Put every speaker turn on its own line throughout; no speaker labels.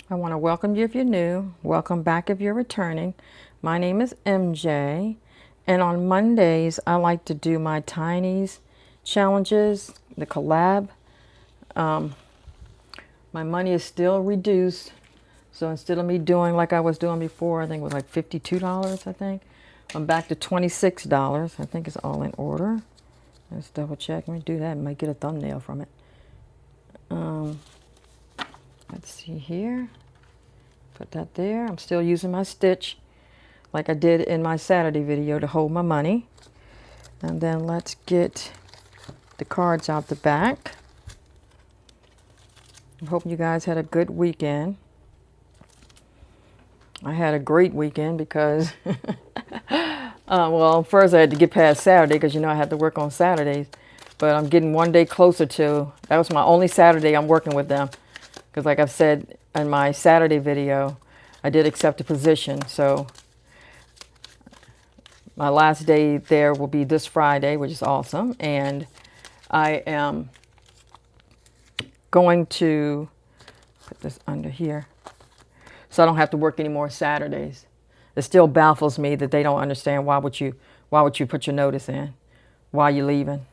I want to welcome you if you're new. Welcome back if you're returning. My name is MJ, and on Mondays I like to do my Tinies challenges, the collab. My money is still reduced, so instead of me doing like I was doing before, I think it was like $52, I think, I'm back to $26. I think it's all in order. Let's double check. Let me do that. I might get a thumbnail from it. Um, let's see here. Put that there. I'm still using my stitch like I did in my Saturday video to hold my money. And then let's get the cards out the back. I hope you guys had a good weekend. I had a great weekend because, well, first I had to get past Saturday because, I had to work on Saturdays. But I'm getting one day closer to, that was my only Saturday I'm working with them. Because like I've said in my Saturday video, I did accept a position. So my last day there will be this Friday, which is awesome. And I am going to put this under here so I don't have to work any more Saturdays. It still baffles me that they don't understand why would you put your notice in? Why are you leaving?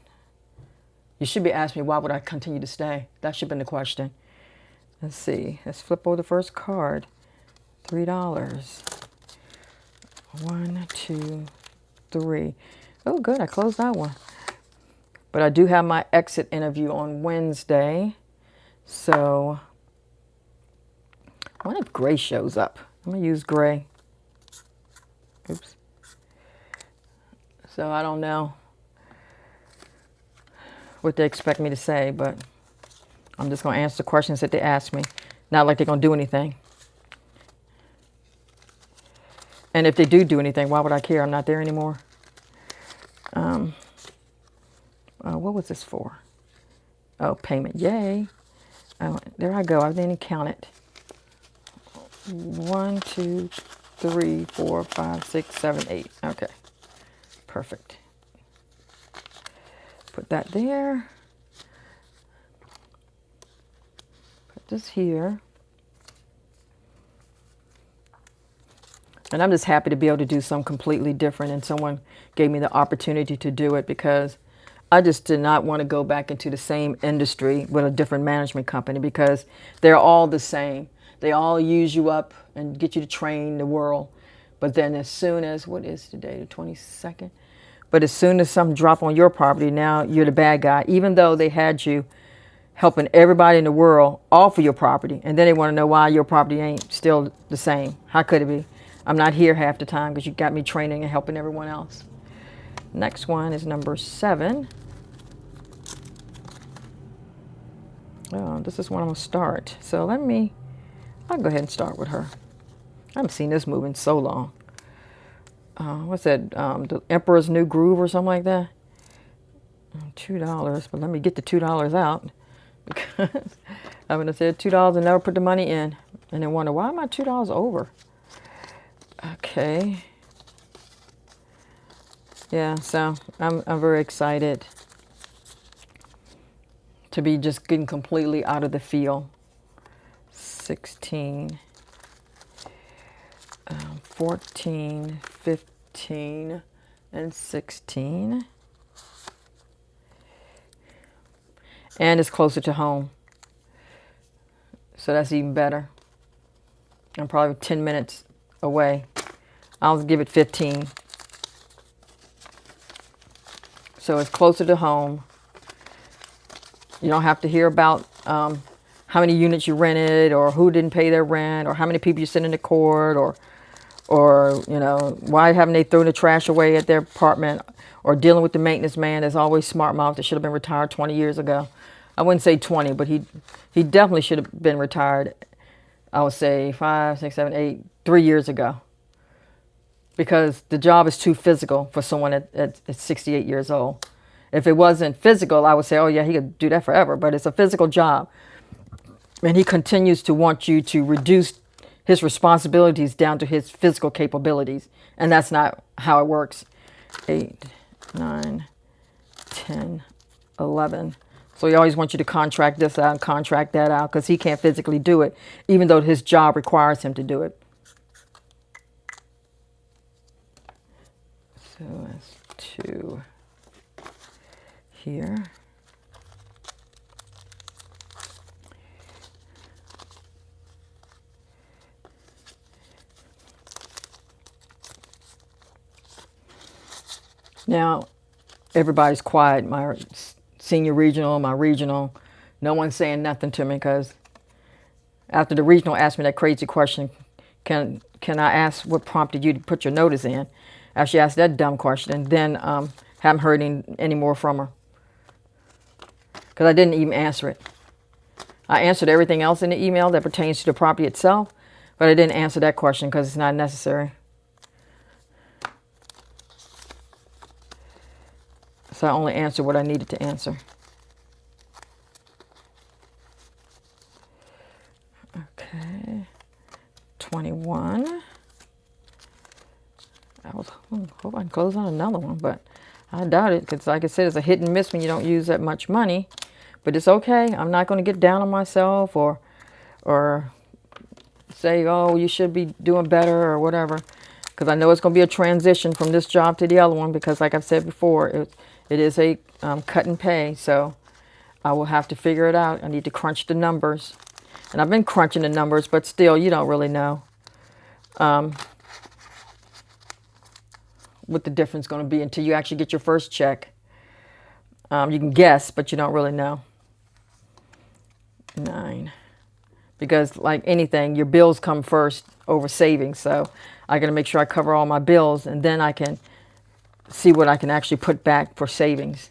You should be asking me why would I continue to stay? That should have been the question. Let's see. Let's flip over the first card. $3. 1, 2, 3. Oh, good. I closed that one. But I do have my exit interview on Wednesday. So I wonder if gray shows up. I'm going to use gray. Oops. So I don't know what they expect me to say, but I'm just going to answer the questions that they ask me. Not like they're going to do anything. And if they do anything, why would I care? I'm not there anymore. What was this for? Oh, payment. Yay. Oh, there I go. I didn't count it. 1, 2, 3, 4, 5, 6, 7, 8. Okay. Perfect. Put that there. Put this here. And I'm just happy to be able to do something completely different, and someone gave me the opportunity to do it because I just did not want to go back into the same industry with a different management company because they're all the same. They all use you up and get you to train the world. But then as soon as, what is today, the 22nd? But as soon as something drop on your property, now you're the bad guy, even though they had you helping everybody in the world off of your property. And then they want to know why your property ain't still the same. How could it be? I'm not here half the time because you got me training and helping everyone else. Next one is number 7. Oh, this is when I'm going to start. So I'll go ahead and start with her. I haven't seen this move in so long. What's that? The Emperor's New Groove or something like that? $2, but let me get the $2 out. Because I would have said $2 and never put the money in. And then wonder, why am I $2 over? Okay. Yeah, so I'm very excited to be just getting completely out of the field. 16, 14, 15, and 16. And it's closer to home. So that's even better. I'm probably 10 minutes away. I'll give it 15. So it's closer to home. You don't have to hear about how many units you rented or who didn't pay their rent or how many people you sent into court or why haven't they thrown the trash away at their apartment or dealing with the maintenance man that's always smart mouth that should have been retired 20 years ago. I wouldn't say 20, but he definitely should have been retired. I would say 5, 6, 7, 8, 3 years ago. Because the job is too physical for someone at 68 years old. If it wasn't physical, I would say, oh yeah, he could do that forever. But it's a physical job. And he continues to want you to reduce his responsibilities down to his physical capabilities. And that's not how it works. 8, 9, 10, 11, So he always wants you to contract this out and contract that out because he can't physically do it, even though his job requires him to do it. So that's 2 here. Now, everybody's quiet. My senior regional, my regional, no one's saying nothing to me because after the regional asked me that crazy question, can I ask what prompted you to put your notice in? After she asked that dumb question, then haven't heard any more from her because I didn't even answer it. I answered everything else in the email that pertains to the property itself, but I didn't answer that question because it's not necessary. So I only answered what I needed to answer. Okay, 21. I was hoping I can close on another one, but I doubt it because, like I said, it's a hit and miss when you don't use that much money. But it's okay. I'm not going to get down on myself or say, oh, you should be doing better or whatever, because I know it's going to be a transition from this job to the other one because, like I've said before, it is a cut and pay. So I will have to figure it out. I need to crunch the numbers. And I've been crunching the numbers, but still, you don't really know what the difference is going to be until you actually get your first check. You can guess, but you don't really know. 9. Because like anything, your bills come first over savings. So I got to make sure I cover all my bills, and then I can see what I can actually put back for savings.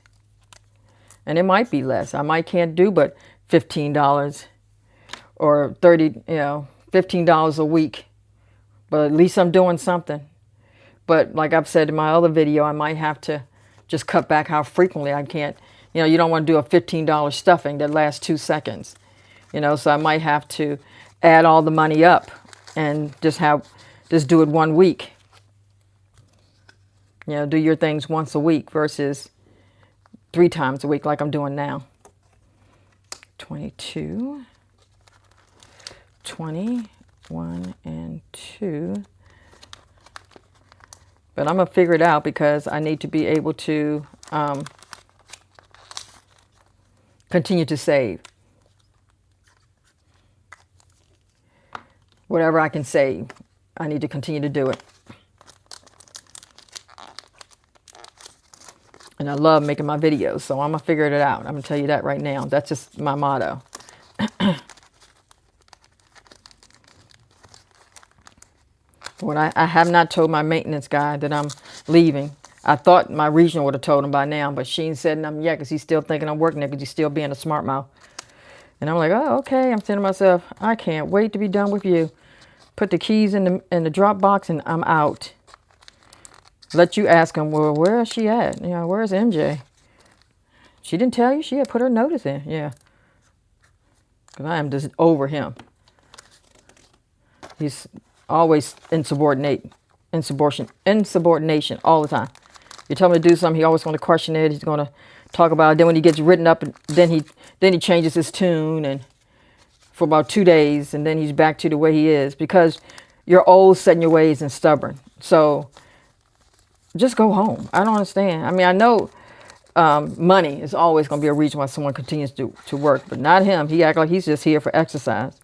And it might be less. I can't do but $15 or $15 a week. But at least I'm doing something. But like I've said in my other video, I might have to just cut back how frequently I can't. You don't want to do a $15 stuffing that lasts 2 seconds. So I might have to add all the money up and just do it 1 week. Do your things once a week versus 3 times a week like I'm doing now. 22, 20, 1 and 2. But I'm going to figure it out because I need to be able to continue to save. Whatever I can save, I need to continue to do it. And I love making my videos, so I'm going to figure it out. I'm going to tell you that right now. That's just my motto. When I have not told my maintenance guy that I'm leaving. I thought my regional would have told him by now, but she ain't said nothing yet because he's still thinking I'm working there because he's still being a smart mouth. And I'm like, oh, okay. I'm saying to myself, I can't wait to be done with you. Put the keys in the drop box and I'm out. Let you ask him, well, where is she at? Where's MJ? She didn't tell you? She had put her notice in. Yeah. Because I am just over him. He's always insubordination all the time. You tell him to do something, he always going to question it. He's going to talk about it. Then when he gets written up, then he changes his tune and for about 2 days, and then he's back to the way he is because you're old, set in your ways, and stubborn. So just go home. I don't understand. I mean, I know money is always going to be a reason why someone continues to work, but not him. He acts like he's just here for exercise.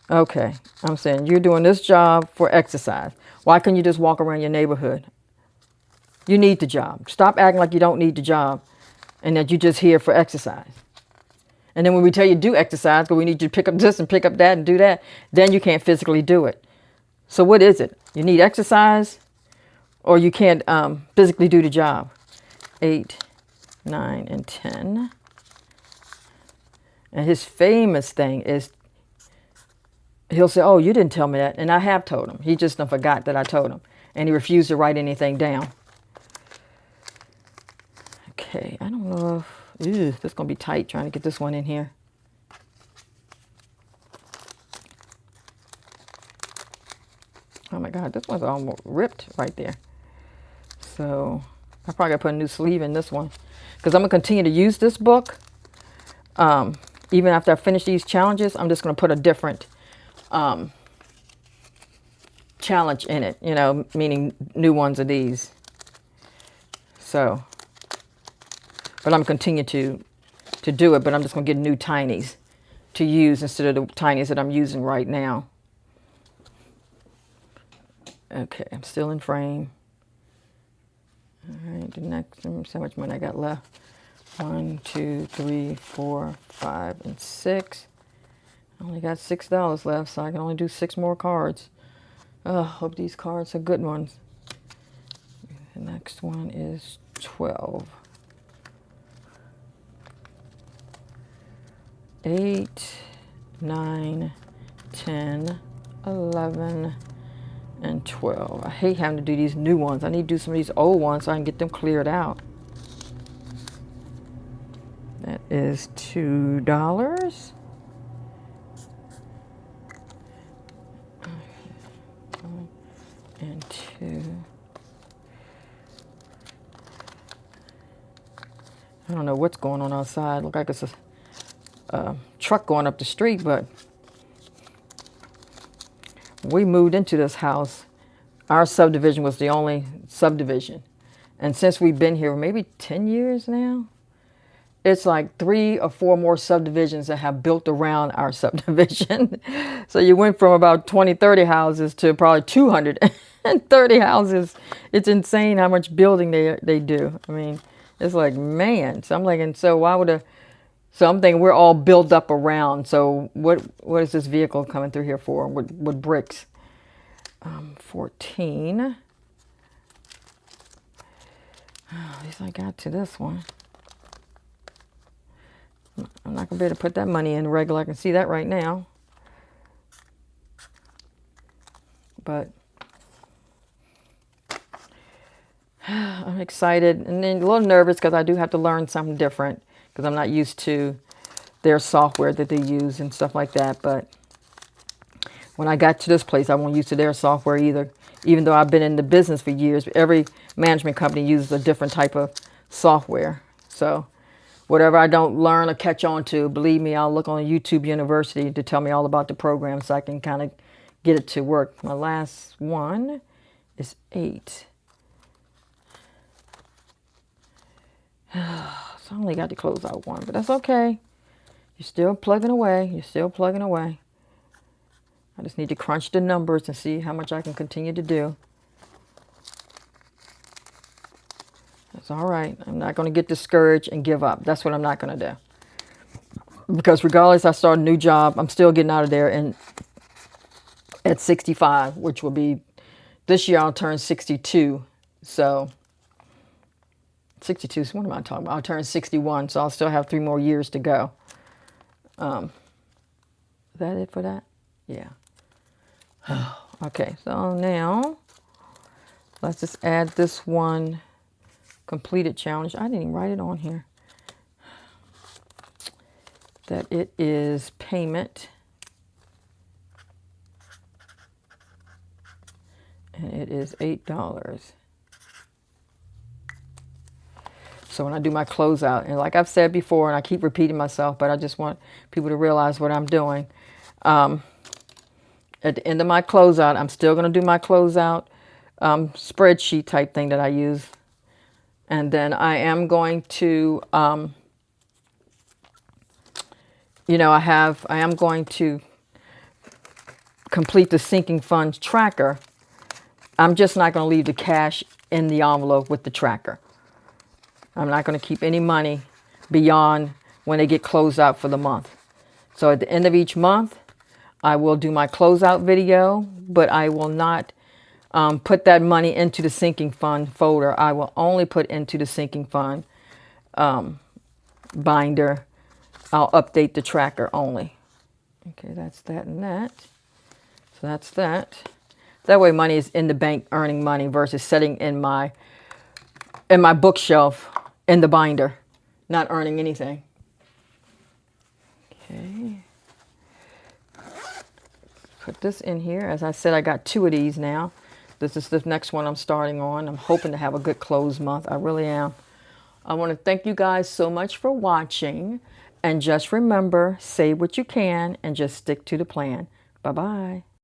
Okay, I'm saying you're doing this job for exercise. Why can't you just walk around your neighborhood? You need the job. Stop acting like you don't need the job and that you're just here for exercise. And then when we tell you do exercise, but we need you to pick up this and pick up that and do that, then you can't physically do it. So what is it? You need exercise or you can't physically do the job. 8, 9, and 10. And his famous thing is he'll say, oh, you didn't tell me that. And I have told him. He just forgot that I told him. And he refused to write anything down. Okay, I don't know if... Ew, this is going to be tight trying to get this one in here. Oh my God, this one's almost ripped right there. So I probably got to put a new sleeve in this one because I'm going to continue to use this book. Even after I finish these challenges, I'm just going to put a different challenge in it, you know, meaning new ones of these. So, but I'm continue to do it, but I'm just going to get new tinies to use instead of the tinies that I'm using right now. Okay, I'm still in frame. All right, the next, let me see how much money I got left. 1, 2, 3, 4, 5, and 6. I only got $6 left, so I can only do 6 more cards. Oh, hope these cards are good ones. The next one is 12. 8, 9, 10, 11, and 12. I hate having to do these new ones. I need to do some of these old ones so I can get them cleared out. That is $2. And 2. I don't know what's going on outside. Look like it's a truck going up the street, but we moved into this house. Our subdivision was the only subdivision. And since we've been here maybe 10 years now, it's like 3 or 4 more subdivisions that have built around our subdivision. So you went from about 20, 30 houses to probably 230 houses. It's insane how much building they do. I mean, it's like, man. So I'm like, and so why would so I'm thinking we're all built up around. So what is this vehicle coming through here for with bricks? 14. At least I got to this one. I'm not going to be able to put that money in regular. I can see that right now. But I'm excited and then a little nervous because I do have to learn something different because I'm not used to their software that they use and stuff like that. But when I got to this place, I wasn't used to their software either. Even though I've been in the business for years, every management company uses a different type of software. So whatever I don't learn or catch on to, believe me, I'll look on YouTube University to tell me all about the program so I can kind of get it to work. My last one is 8. So I only got to close out one, but that's okay. You're still plugging away. You're still plugging away. I just need to crunch the numbers and see how much I can continue to do. That's all right. I'm not going to get discouraged and give up. That's what I'm not going to do. Because regardless, I start a new job, I'm still getting out of there and at 65, which will be, this year I'll turn 62. So 62, so what am I talking about? I'll turn 61, so I'll still have 3 more years to go. Is that it for that? Yeah. Okay, so now let's just add this one completed challenge. I didn't even write it on here. That it is payment. And it is $8. So when I do my closeout, and like I've said before, and I keep repeating myself, but I just want people to realize what I'm doing. At the end of my closeout, I'm still going to do my closeout spreadsheet type thing that I use. And then I am going to, I am going to complete the sinking funds tracker. I'm just not going to leave the cash in the envelope with the tracker. I'm not going to keep any money beyond when they get closed out for the month. So at the end of each month, I will do my closeout video, but I will not put that money into the sinking fund folder. I will only put into the sinking fund binder. I'll update the tracker only. Okay, that's that and that. So that's that. That way money is in the bank earning money versus sitting in my bookshelf in the binder, not earning anything. Okay. Put this in here. As I said, I got 2 of these now. This is the next one I'm starting on. I'm hoping to have a good close month. I really am. I want to thank you guys so much for watching. And just remember, say what you can and just stick to the plan. Bye-bye.